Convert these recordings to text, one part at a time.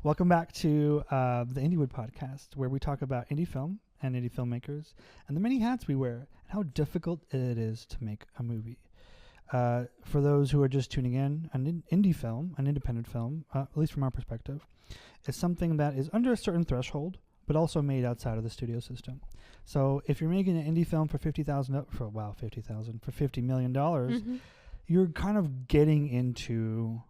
Welcome back to the Indiewood Podcast, where we talk about indie film and indie filmmakers and the many hats we wear and how difficult it is to make a movie. For those who are just tuning in, an indie film, an independent film, at least from our perspective, is something that is under a certain threshold, but also made outside of the studio system. So if you're making an indie film for $50 million, you're kind of getting into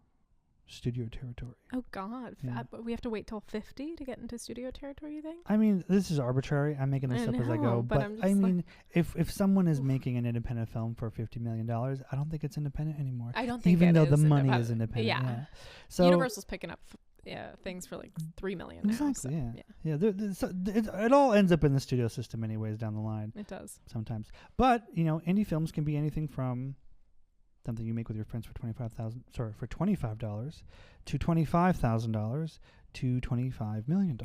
studio territory. Oh God! Yeah. But we have to wait till 50 to get into studio territory. You think? I mean, this is arbitrary. I'm making this up as I go. But I mean, if someone is making an independent film for $50 million, I don't think it's independent anymore. I don't think even though the money is independent. Yeah. So Universal's picking up things for like $3 million now. Exactly. So, yeah. It all ends up in the studio system, anyways, down the line. It does sometimes. But indie films can be anything from something you make with your friends for $25 to $25,000 to $25 million.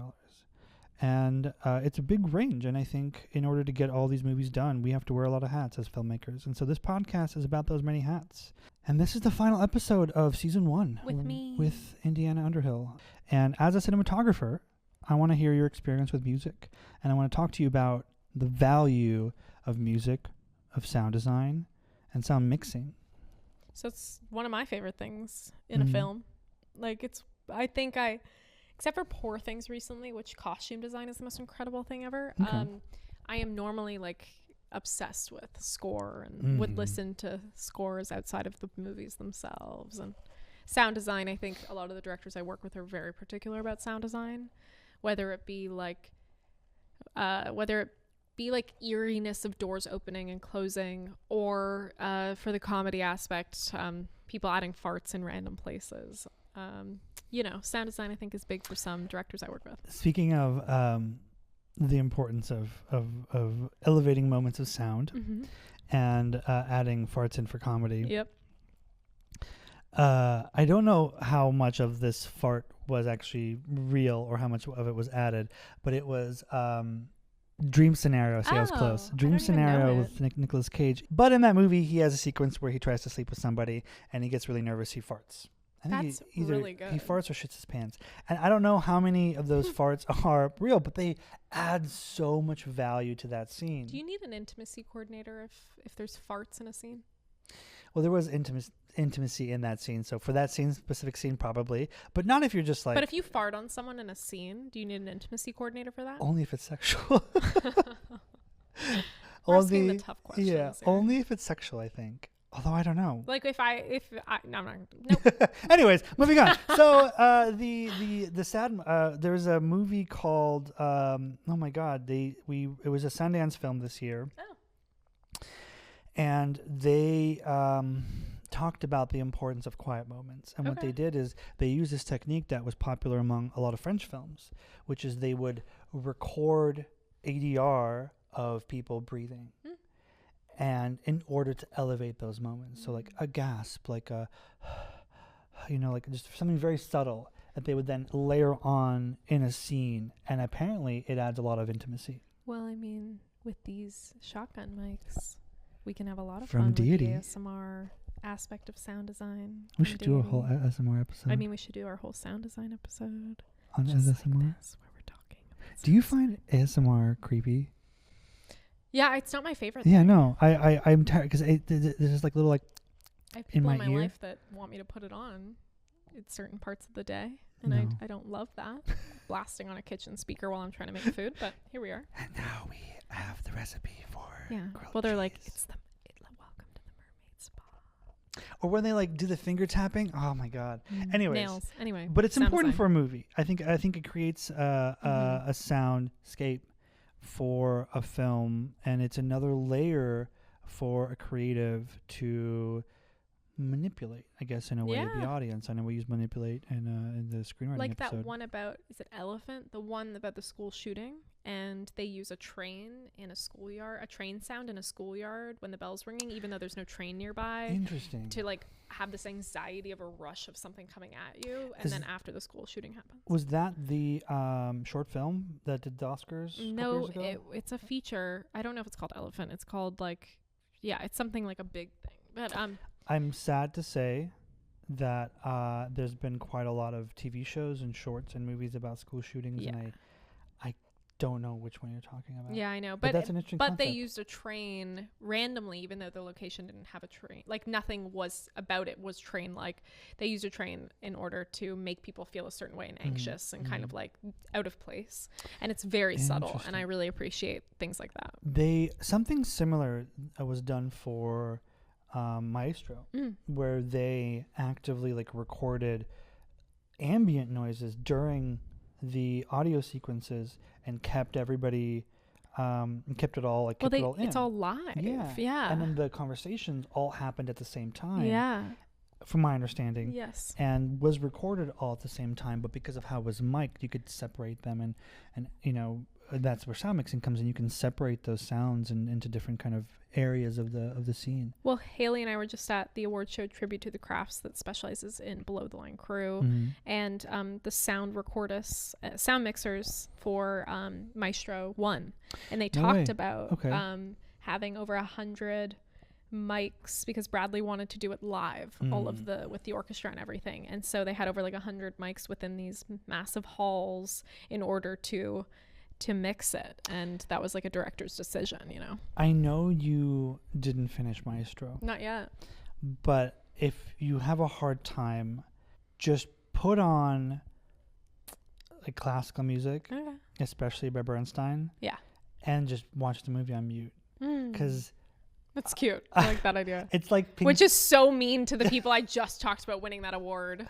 And it's a big range. And I think in order to get all these movies done, we have to wear a lot of hats as filmmakers. And so this podcast is about those many hats. And this is the final episode of season 1 with me, with Indiana Underhill. And as a cinematographer, I want to hear your experience with music. And I want to talk to you about the value of music, of sound design, and sound mixing. So it's one of my favorite things in a film. Like except for Poor Things recently, which costume design is the most incredible thing ever. Okay. I am normally like obsessed with score and would listen to scores outside of the movies themselves. And sound design, I think a lot of the directors I work with are very particular about sound design, whether it be like eeriness of doors opening and closing, or for the comedy aspect, people adding farts in random places. Sound design I think is big for some directors I work with. Speaking of the importance of elevating moments of sound and adding farts in for comedy. Yep. I don't know how much of this fart was actually real or how much of it was added, but it was Dream Scenario. See, I was close. Dream Scenario with Nicolas Cage. But in that movie, he has a sequence where he tries to sleep with somebody and he gets really nervous. He farts. I think That's really good. He farts or shits his pants. And I don't know how many of those farts are real, but they add so much value to that scene. Do you need an intimacy coordinator if there's farts in a scene? Well, there was intimacy in that scene. So for that specific scene, probably. But not if you're just like... But if you fart on someone in a scene, do you need an intimacy coordinator for that? Only if it's sexual. We're asking the tough questions. Yeah, only if it's sexual, I think. Although I don't know. Like if I no, I'm not. Nope. Anyways, moving on. So the sad there's a movie called oh my God, it was a Sundance film this year. Oh. And they talked about the importance of quiet moments. And what they did is they used this technique that was popular among a lot of French films, which is they would record ADR of people breathing. And in order to elevate those moments, so like a gasp, like a, like just something very subtle that they would then layer on in a scene. And apparently it adds a lot of intimacy. Well, I mean, with these shotgun mics, we can have a lot of fun with the ASMR aspect of sound design. We should do a whole ASMR episode. I mean, we should do our whole sound design episode. On ASMR? Like this, where we're talking about do you find ASMR creepy? Yeah, it's not my favorite thing. Yeah, no. I'm tired because there's just like little like I have people in my ear. Life that want me to put it on at certain parts of the day. And I don't love that. Blasting on a kitchen speaker while I'm trying to make food, but here we are. And now we have the recipe for well, they're like, welcome to the mermaid spa. Or when they like do the finger tapping. Oh my God. Anyways. Nails. Anyway. But it's important for a movie. I think it creates a soundscape for a film, and it's another layer for a creative to manipulate, I guess, in a way, the audience. I know we use manipulate in the screenwriting like episode. That one about, is it Elephant? The one about the school shooting. and they use a train sound in a schoolyard when the bell's ringing, even though there's no train nearby. Interesting. To like have this anxiety of a rush of something coming at you, and then after the school shooting happens. Was that the short film that did the Oscars? No, it's a feature. I don't know if it's called Elephant. It's called like, it's something like a big thing. But I'm sad to say that there's been quite a lot of TV shows and shorts and movies about school shootings, and I don't know which one you're talking about. Yeah, I know, but that's an interesting concept. They used a train randomly, even though the location didn't have a train. Like nothing was about it was train. Like they used a train in order to make people feel a certain way and anxious and kind of like out of place. And it's very subtle, and I really appreciate things like that. Something similar was done for Maestro, where they actively like recorded ambient noises during the audio sequences and kept everybody kept it all like in. It's all live. Yeah. And then the conversations all happened at the same time. Yeah. From my understanding. Yes. And was recorded all at the same time, but because of how it was mic'd, you could separate them, and you know, that's where sound mixing comes in. You can separate those sounds into different kind of areas of the scene. Well, Haley and I were just at the award show Tribute to the Crafts that specializes in below the line crew, and the sound sound mixers for Maestro won, and they talked about having over 100 mics because Bradley wanted to do it live, all of with the orchestra and everything, and so they had over like 100 mics within these massive halls in order to mix it, and that was like a director's decision, you know. I know you didn't finish Maestro. Not yet. But if you have a hard time, just put on like classical music, especially by Bernstein. Yeah. And just watch the movie on mute. Because that's cute. I like that idea. It's like which is so mean to the people I just talked about winning that award.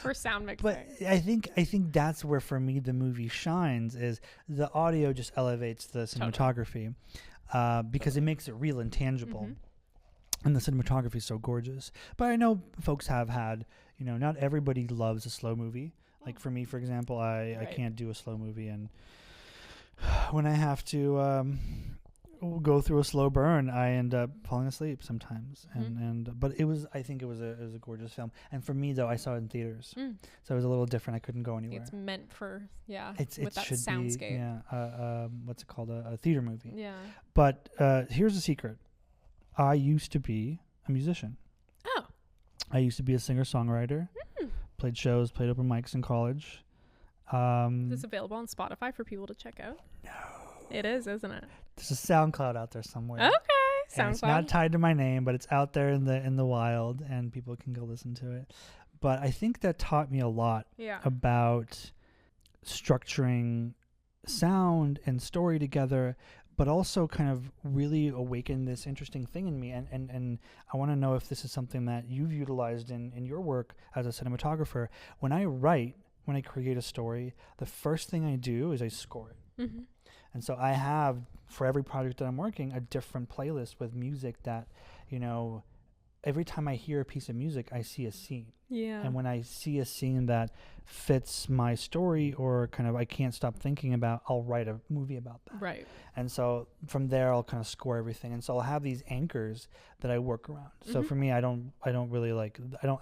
For sound mixing. But I think that's where for me the movie shines, is the audio just elevates the cinematography, because it makes it real and tangible. And the cinematography is so gorgeous. But I know folks have had, you know, not everybody loves a slow movie. Like for me, for example, I can't do a slow movie, and when I have to go through a slow burn, I end up falling asleep sometimes. But I think it was a gorgeous film. And for me though, I saw it in theaters, so it was a little different. I couldn't go anywhere. It's meant for with that soundscape. What's it called, a theater movie. Yeah. But here's the secret. I used to be a musician. Oh. I used to be a singer-songwriter. Played shows, played open mics in college. Is this available on Spotify for people to check out? No. It is, isn't it? There's a SoundCloud out there somewhere. Okay. SoundCloud. It's not tied to my name, but it's out there in the wild, and people can go listen to it. But I think that taught me a lot about structuring sound and story together, but also kind of really awakened this interesting thing in me. And I want to know if this is something that you've utilized in your work as a cinematographer. When I create a story, the first thing I do is I score it. And so I have, for every project that I'm working, a different playlist with music that, you know, every time I hear a piece of music, I see a scene. Yeah. And when I see a scene that fits my story or kind of I can't stop thinking about, I'll write a movie about that. Right. And so from there, I'll kind of score everything. And so I'll have these anchors that I work around. So for me, I don't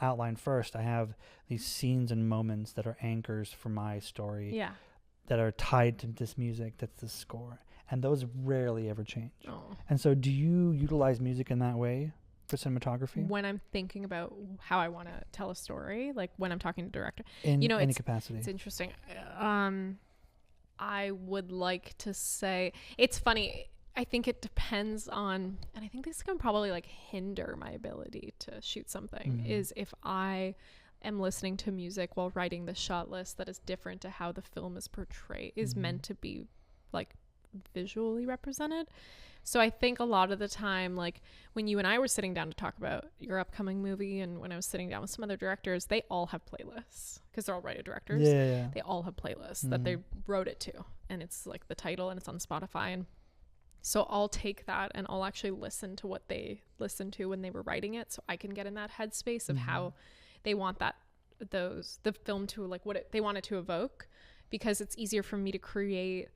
outline first. I have these scenes and moments that are anchors for my story. Yeah. That are tied to this music, that's the score. And those rarely ever change. Oh. And so do you utilize music in that way for cinematography? When I'm thinking about how I want to tell a story, like when I'm talking to director. In any capacity. It's interesting. I would like to say, it's funny, I think it depends on, and I think this can probably like hinder my ability to shoot something, is if I am listening to music while writing the shot list that is different to how the film is portrayed, is meant to be like visually represented. So I think a lot of the time, like when you and I were sitting down to talk about your upcoming movie, and when I was sitting down with some other directors, they all have playlists because they're all writer directors. Yeah. They all have playlists that they wrote it to, and it's like the title and it's on Spotify. And so I'll take that and I'll actually listen to what they listened to when they were writing it, so I can get in that headspace of how they want the film to, like, they want it to evoke, because it's easier for me to create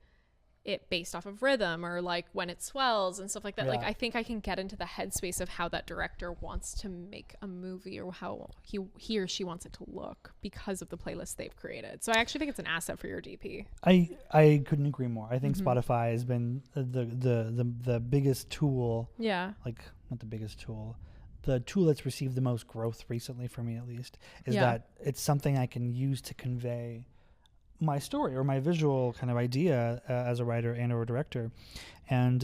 it based off of rhythm or like when it swells and stuff like that. Yeah. Like I think I can get into the headspace of how that director wants to make a movie or how he or she wants it to look because of the playlist they've created. So I actually think it's an asset for your DP. I couldn't agree more. I think Spotify has been the biggest tool. Yeah. Like not the biggest tool. The tool that's received the most growth recently for me, at least, is that it's something I can use to convey my story or my visual kind of idea as a writer and or a director. And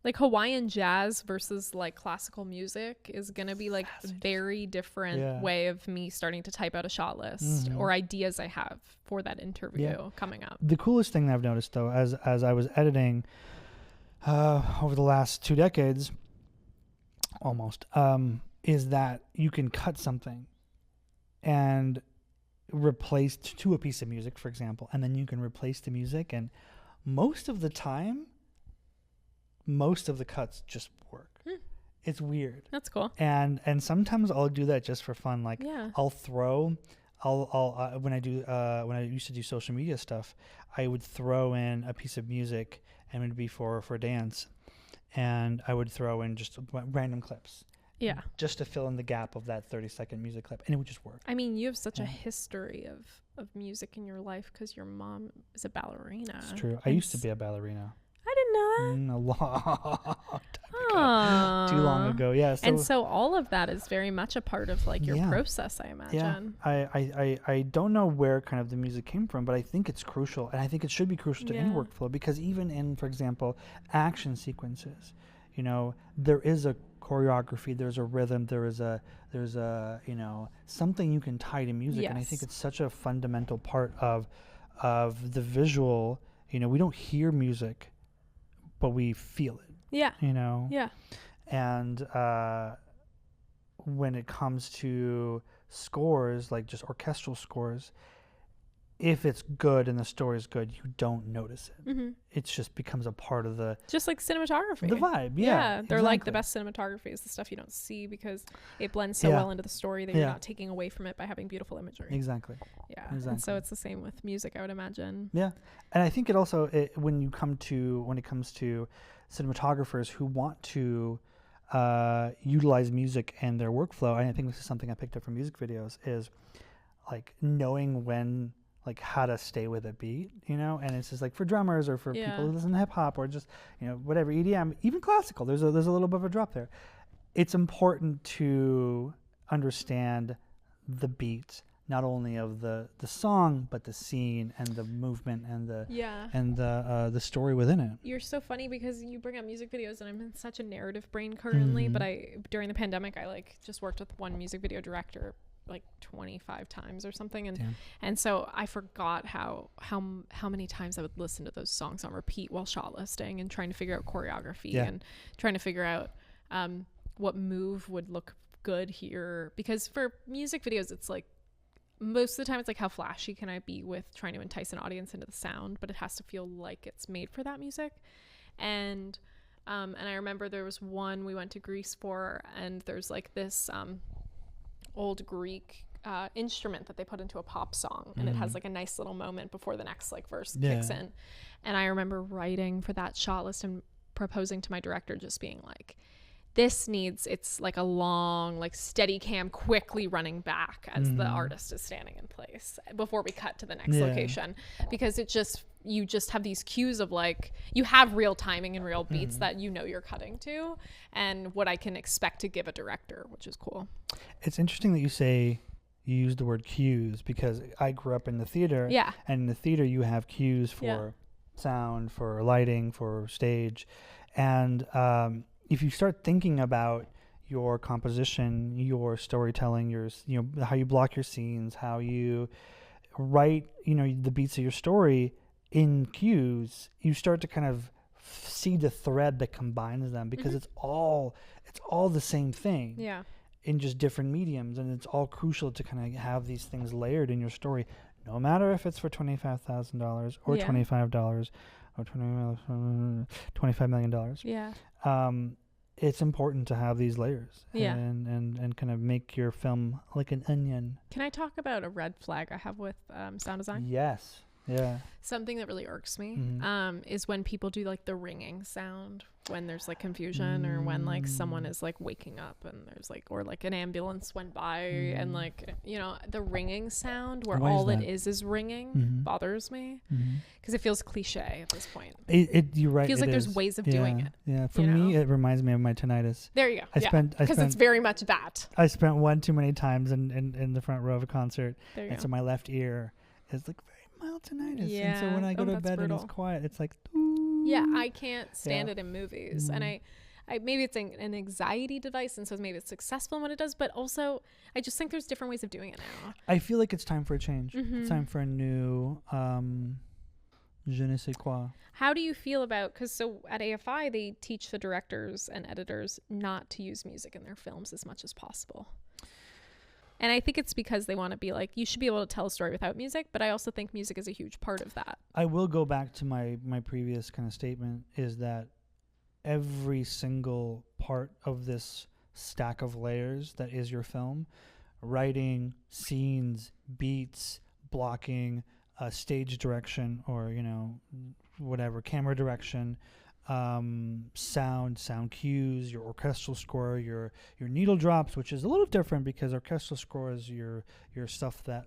like Hawaiian jazz versus like classical music is going to be like a very different way of me starting to type out a shot list or ideas I have for that interview coming up. The coolest thing that I've noticed, though, as I was editing over the last 2 decades, almost, is that you can cut something and replace to a piece of music, for example, and then you can replace the music, and most of the time most of the cuts just work. It's weird. That's cool. And sometimes I'll do that just for fun. Like I'll when I used to do social media stuff, I would throw in a piece of music and it would be for dance, and I would throw in just random clips. Yeah. Just to fill in the gap of that 30-second music clip, and it would just work. I mean, you have such a history of music in your life because your mom is a ballerina. It's true. I used to be a ballerina. I didn't know that. A long time ago. Too long ago. Yeah. So all of that is very much a part of like your process, I imagine. Yeah. I don't know where kind of the music came from, but I think it's crucial, and I think it should be crucial to any workflow, because even in, for example, action sequences, you know, there is a choreography, there's a rhythm, there's a you know, something you can tie to music. And I think it's such a fundamental part of the visual. You know, we don't hear music, but we feel it. Yeah. You know? Yeah. And when it comes to scores, like just orchestral scores, if it's good and the story is good, you don't notice it. Mm-hmm. It just becomes a part of just like cinematography. The vibe, yeah. They're like the best cinematography is the stuff you don't see because it blends so well into the story that you're not taking away from it by having beautiful imagery. Exactly. Yeah. Exactly. And so it's the same with music, I would imagine. Yeah. And I think it also, when it comes to cinematographers who want to utilize music in their workflow, and I think this is something I picked up from music videos, is like knowing when, like how to stay with a beat, you know. And it's just like for drummers or for people who listen to hip hop or just, you know, whatever, EDM, even classical, there's a little bit of a drop there. It's important to understand the beat, not only of the song, but the scene and the movement and the story within it. You're so funny because you bring up music videos, and I'm in such a narrative brain currently, but during the pandemic I like just worked with one music video director like 25 times or something, and so I forgot how many times I would listen to those songs on repeat while shot listing and trying to figure out choreography and trying to figure out what move would look good here, because for music videos it's like most of the time it's like how flashy can I be with trying to entice an audience into the sound, but it has to feel like it's made for that music. And I remember there was one we went to Greece for, and there's like this old Greek instrument that they put into a pop song, and it has like a nice little moment before the next like verse kicks in. And I remember writing for that shot list and proposing to my director, just being like, it's like a long, like steady cam quickly running back as the artist is standing in place before we cut to the next location, because you just have these cues of like, you have real timing and real beats that you know you're cutting to, and what I can expect to give a director, which is cool. It's interesting that you use the word cues, because I grew up in the theater, and in the theater you have cues for sound, for lighting, for stage, and if you start thinking about your composition, your storytelling, how you block your scenes, how you write, the beats of your story in cues, you start to kind of see the thread that combines them, because it's all the same thing in just different mediums, and it's all crucial to kind of have these things layered in your story, no matter if it's for $25,000 or $25 or $25 million. it's important to have these layers. Yeah. And kind of make your film like an onion. Can I talk about a red flag I have with sound design? Yes. Yeah. Something that really irks me is when people do like the ringing sound when there's like confusion or when like someone is like waking up and there's like, or like an ambulance went by and like, you know, the ringing sound where all it is ringing bothers me because it feels cliche at this point. You're right. It feels like there's ways of doing it. Yeah. For me, it reminds me of my tinnitus. There you go. Because it's very much that. I spent one too many times in the front row of a concert. There you and go. so my left ear is like mild tinnitus. Yeah. And so when I go to bed brutal. and it's quiet, it's like, yeah, I can't stand it in movies. And I maybe it's an anxiety device, and so maybe it's successful in what it does, but also I just think there's different ways of doing it now. I feel like it's time for a change. It's time for a new je ne sais quoi. How do you feel about, because so at AFI they teach the directors and editors not to use music in their films as much as possible. And I think it's because they want to be like, you should be able to tell a story without music, but I also think music is a huge part of that. I will go back to my previous kind of statement, is that every single part of this stack of layers that is your film, writing, scenes, beats, blocking, stage direction, or, you know, whatever, camera direction, sound cues, your orchestral score, your needle drops, which is a little different because orchestral score is your stuff that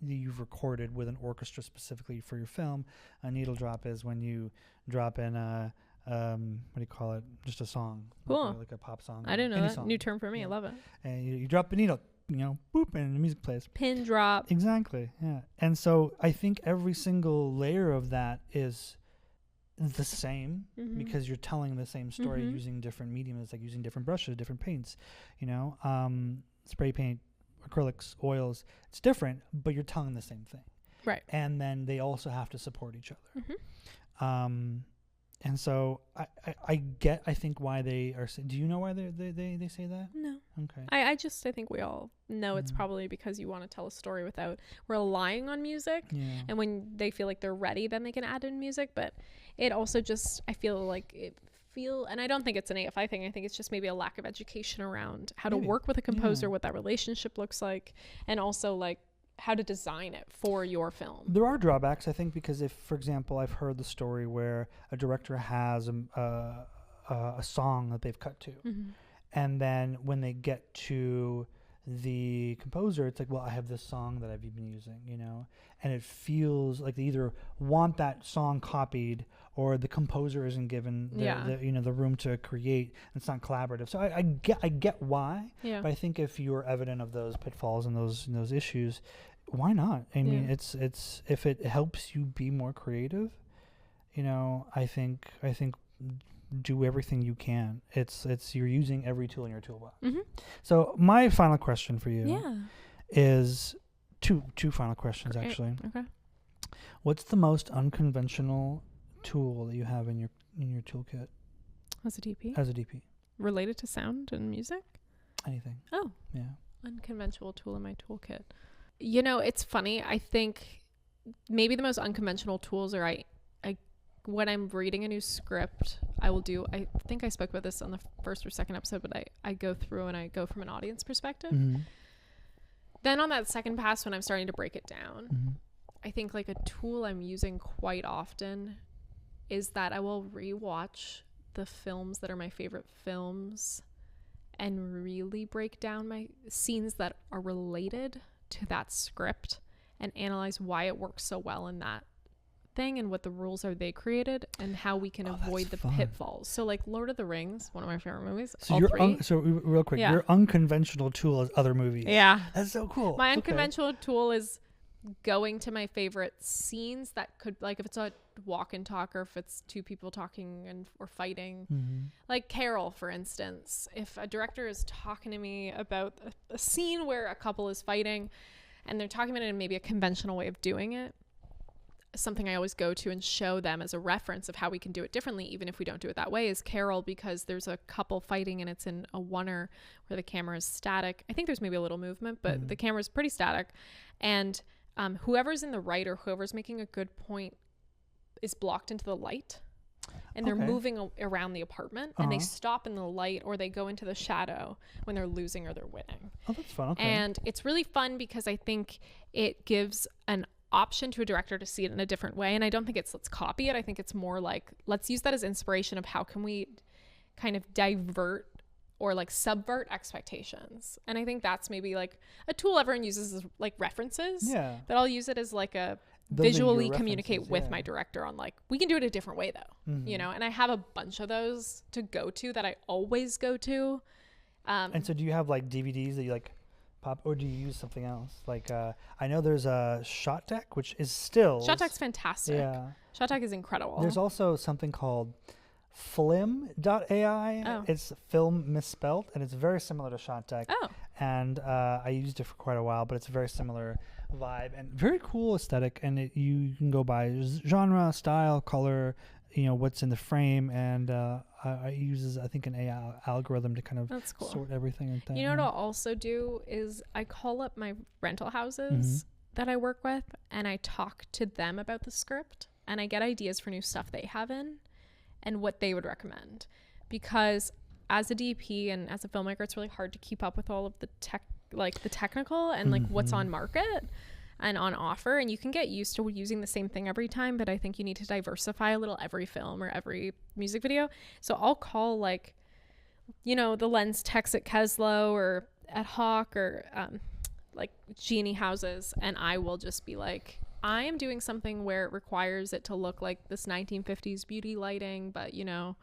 you've recorded with an orchestra specifically for your film. A needle drop is when you drop in a what do you call it? Just a song. Cool. Like a pop song. I didn't know that. Song. New term for me. I love it. And you drop a needle, you know, boop, and the music plays. Pin drop. Exactly. Yeah. And so I think every single layer of that is the same because you're telling the same story using different mediums, like using different brushes, different paints, you know, spray paint, acrylics, oils. It's different, but you're telling the same thing. Right. And then they also have to support each other. And so I think why they are. Do you know why they say that? No. Okay. I think we all know it's probably because you want to tell a story without relying on music. Yeah. And when they feel like they're ready, then they can add in music. But it also just, I feel like and I don't think it's an AFI thing. I think it's just maybe a lack of education around how to work with a composer, what that relationship looks like, and also like how to design it for your film. There are drawbacks, I think, because if, for example, I've heard the story where a director has a song that they've cut to, and then when they get to the composer, it's like, well, I have this song that I've been using, you know, and it feels like they either want that song copied or the composer isn't given the room to create. It's not collaborative. So I get why, but I think if you're evident of those pitfalls and those issues, why not? I mean, it's if it helps you be more creative, you know, I think do everything you can. It's you're using every tool in your toolbox. So my final question for you is two final questions. Great. Actually. Okay. What's the most unconventional tool that you have in your toolkit? As a DP? As a DP. Related to sound and music? Anything. Oh. Yeah. Unconventional tool in my toolkit. You know, it's funny. I think maybe the most unconventional tools are when I'm reading a new script, I think I spoke about this on the first or second episode, but I go through and I go from an audience perspective. Then on that second pass, when I'm starting to break it down, I think like a tool I'm using quite often is that I will rewatch the films that are my favorite films and really break down my scenes that are related to that script and analyze why it works so well in that thing and what the rules are they created and how we can avoid the pitfalls. So like Lord of the Rings, one of my favorite movies. So real quick, your unconventional tool is other movies. Yeah. That's so cool. My unconventional tool is going to my favorite scenes that could, like if it's a walk and talk or if it's two people talking or fighting, like Carol, for instance. If a director is talking to me about a scene where a couple is fighting and they're talking about it in maybe a conventional way of doing it, something I always go to and show them as a reference of how we can do it differently, even if we don't do it that way, is Carol, because there's a couple fighting and it's in a oneer where the camera is static. I think there's maybe a little movement, but the camera is pretty static. And whoever's in the right or whoever's making a good point is blocked into the light. and they're moving around the apartment, and they stop in the light or they go into the shadow when they're losing or they're winning. Oh, that's fun. Okay. And it's really fun because I think it gives an option to a director to see it in a different way. And I don't think it's let's copy it. I think it's more like let's use that as inspiration of how can we kind of divert or like subvert expectations. And I think that's maybe like a tool everyone uses as like references. Yeah. But I'll use it as like a visually communicate with my director on like, we can do it a different way though, you know? And I have a bunch of those to go to that I always go to. And so do you have like DVDs that you like pop, or do you use something else? Like, I know there's a Shot Deck, which is still. Shot Deck's fantastic. Yeah. Shot Deck is incredible. There's also something called flim.ai. It's film misspelled, and it's very similar to Shot Deck. And I used it for quite a while, but it's a very similar vibe and very cool aesthetic. And you can go by genre, style, color, you know, what's in the frame, and it uses, I think, an AI algorithm to kind of sort everything like that. You know what I'll also do is I call up my rental houses that I work with, and I talk to them about the script, and I get ideas for new stuff they have in and what they would recommend. Because as a DP and as a filmmaker, it's really hard to keep up with all of the technical and like what's on market and on offer. And you can get used to using the same thing every time, but I think you need to diversify a little every film or every music video. So I'll call like, you know, the lens techs at Keslow or at Hawk or like Genie houses, and I will just be like, I am doing something where it requires it to look like this 1950s beauty lighting, but you know,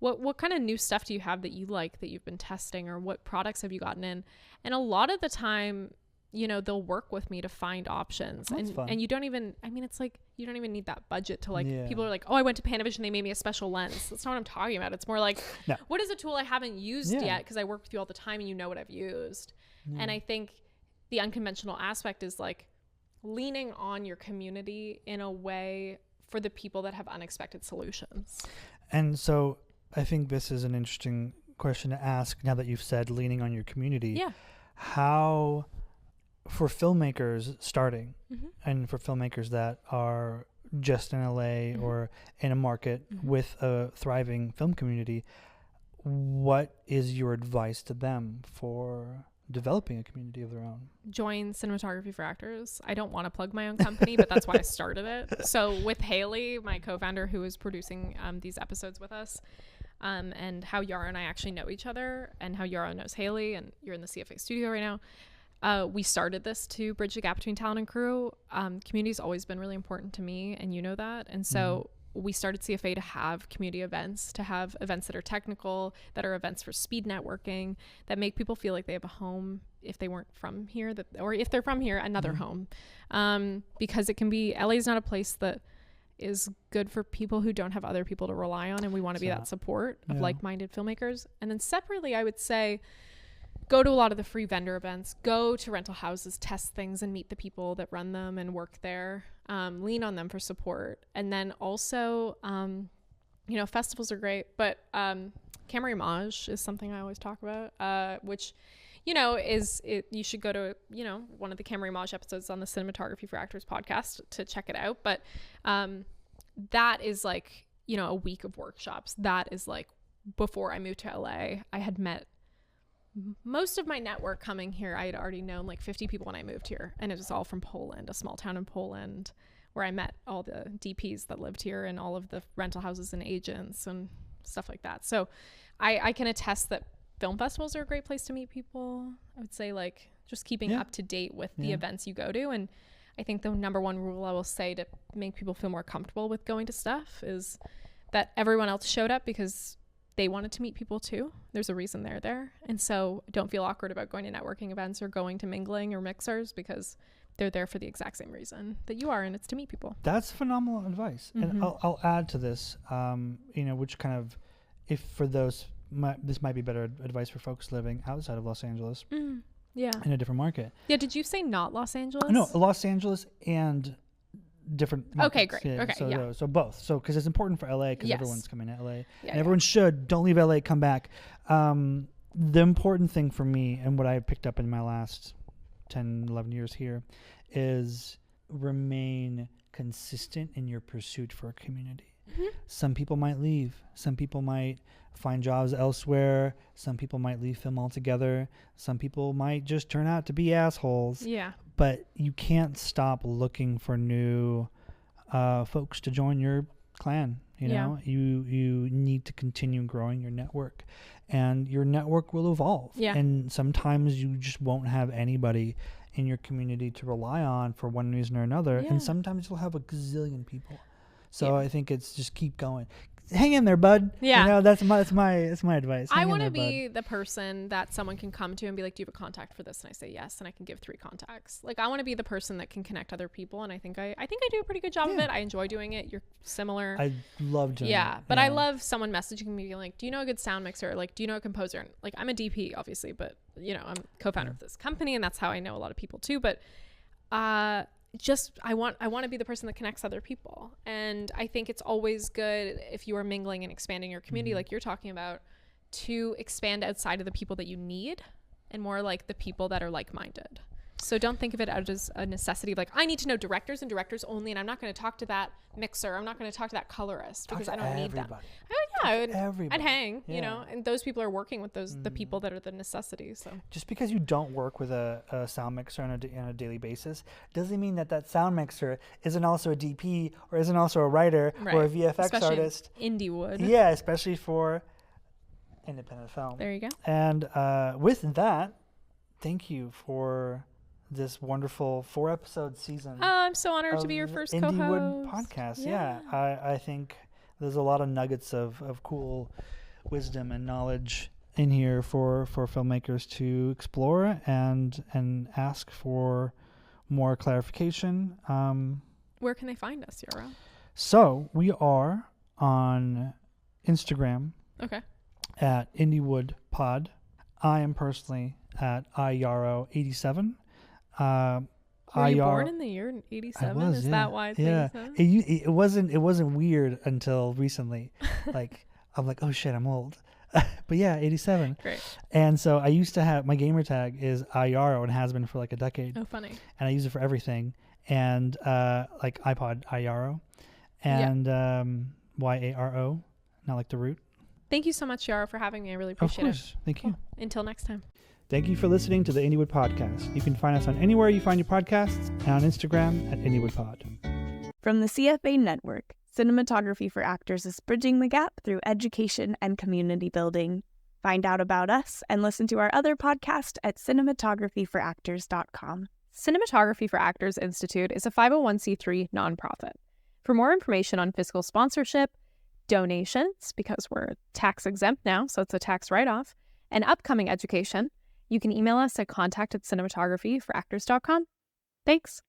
what kind of new stuff do you have that you like that you've been testing, or what products have you gotten in? And a lot of the time, you know, they'll work with me to find options. And you don't even, I mean, it's like, you don't even need that budget to like, people are like, oh, I went to Panavision, they made me a special lens. That's not what I'm talking about. It's more like, what is a tool I haven't used yet? Because I work with you all the time and you know what I've used. And I think the unconventional aspect is like leaning on your community in a way for the people that have unexpected solutions. And so I think this is an interesting question to ask now that you've said leaning on your community. Yeah. How, for filmmakers starting and for filmmakers that are just in LA or in a market with a thriving film community, what is your advice to them for developing a community of their own? Join Cinematography for Actors. I don't want to plug my own company, but that's why I started it. So with Haley, my co-founder who is producing these episodes with us, and how Yara and I actually know each other, and how Yara knows Haley, and you're in the CFA studio right now. We started this to bridge the gap between talent and crew. Community's always been really important to me, and you know that. And so we started CFA to have community events, to have events that are technical, that are events for speed networking, that make people feel like they have a home if they weren't from here, or if they're from here, another home. Because it can be, LA is not a place that is good for people who don't have other people to rely on, and we want to be that support of like-minded filmmakers. And then separately, I would say, go to a lot of the free vendor events, go to rental houses, test things and meet the people that run them and work there. Lean on them for support. And then also, you know, festivals are great, but camera image is something I always talk about, which, you know, you should go to, you know, one of the camera image episodes on the Cinematography for Actors podcast to check it out. But that is like, you know, a week of workshops. That is like, before I moved to LA, I had met most of my network coming here. I had already known like 50 people when I moved here, and it was all from Poland, a small town in Poland, where I met all the DPs that lived here and all of the rental houses and agents and stuff like that. So I can attest that film festivals are a great place to meet people. I would say like just keeping up to date with the events you go to. And I think the number one rule I will say to make people feel more comfortable with going to stuff is that everyone else showed up because they wanted to meet people too. There's a reason they're there. And so don't feel awkward about going to networking events or going to mingling or mixers, because they're there for the exact same reason that you are, and it's to meet people. That's phenomenal advice. And I'll add to this, you know, which kind of, if for those, this might be better advice for folks living outside of Los Angeles. Yeah. In a different market. Yeah. Did you say not Los Angeles? No, Los Angeles and different markets. Okay, great. Yeah, Okay, so both. So because it's important for LA, because everyone's coming to LA, and everyone don't leave LA, come back. The important thing for me, and what I picked up in my last 10, 11 years here, is remain consistent in your pursuit for a community. Mm-hmm. Some people might leave. Some people might find jobs elsewhere. Some people might leave film altogether. Some people might just turn out to be assholes. Yeah. But you can't stop looking for new folks to join your clan. You know, you need to continue growing your network, and your network will evolve. Yeah. And sometimes you just won't have anybody in your community to rely on for one reason or another. Yeah. And sometimes you'll have a gazillion people. So I think it's just keep going. Hang in there, bud. Yeah. You know, that's my advice. I want to be the person that someone can come to and be like, do you have a contact for this? And I say yes, and I can give 3 contacts. Like, I want to be the person that can connect other people, and I think I do a pretty good job of it. I enjoy doing it. You're similar. I love doing it. But I love someone messaging me being like, do you know a good sound mixer? Like, do you know a composer? And like, I'm a DP, obviously, but you know, I'm co-founder of this company, and that's how I know a lot of people too. But just I want to be the person that connects other people, and I think it's always good if you are mingling and expanding your community, like you're talking about, to expand outside of the people that you need and more like the people that are like-minded. So don't think of it as a necessity, like I need to know directors and directors only, and I'm not going to talk to that mixer, I'm not going to talk to that colorist because I don't need them. I'd hang, you know, and those people are working with the people that are the necessities. So just because you don't work with a sound mixer on a daily basis doesn't mean that sound mixer isn't also a DP or isn't also a writer or a VFX especially artist. Indiewood. Yeah, especially for independent film. There you go. And with that, thank you for this wonderful 4-episode season. Oh, I'm so honored to be your first co-host. Indiewood Podcast. Yeah. I think there's a lot of nuggets of cool wisdom and knowledge in here for filmmakers to explore and ask for more clarification. Where can they find us, Yaro? So we are on Instagram. Okay. At Indiewood Pod. I am personally at iYaro87. Were you born in the year 87? Was, Is that why it's 87? It wasn't weird until recently. Like I'm like, oh shit, I'm old. But yeah, 87. Great. And so I used to have my gamer tag is iYaro and has been for like a decade. Oh, funny. And I use it for everything. And like iPod iYaro and YARO, not like the root. Thank you so much, Yaro, for having me. I really appreciate it. Of course. Thank you. Until next time. Thank you for listening to the Indiewood Podcast. You can find us on anywhere you find your podcasts and on Instagram at IndiewoodPod. From the CFA Network, Cinematography for Actors is bridging the gap through education and community building. Find out about us and listen to our other podcast at cinematographyforactors.com. Cinematography for Actors Institute is a 501c3 nonprofit. For more information on fiscal sponsorship, donations, because we're tax exempt now, so it's a tax write-off, and upcoming education, you can email us at contact@cinematographyforactors.com. Thanks.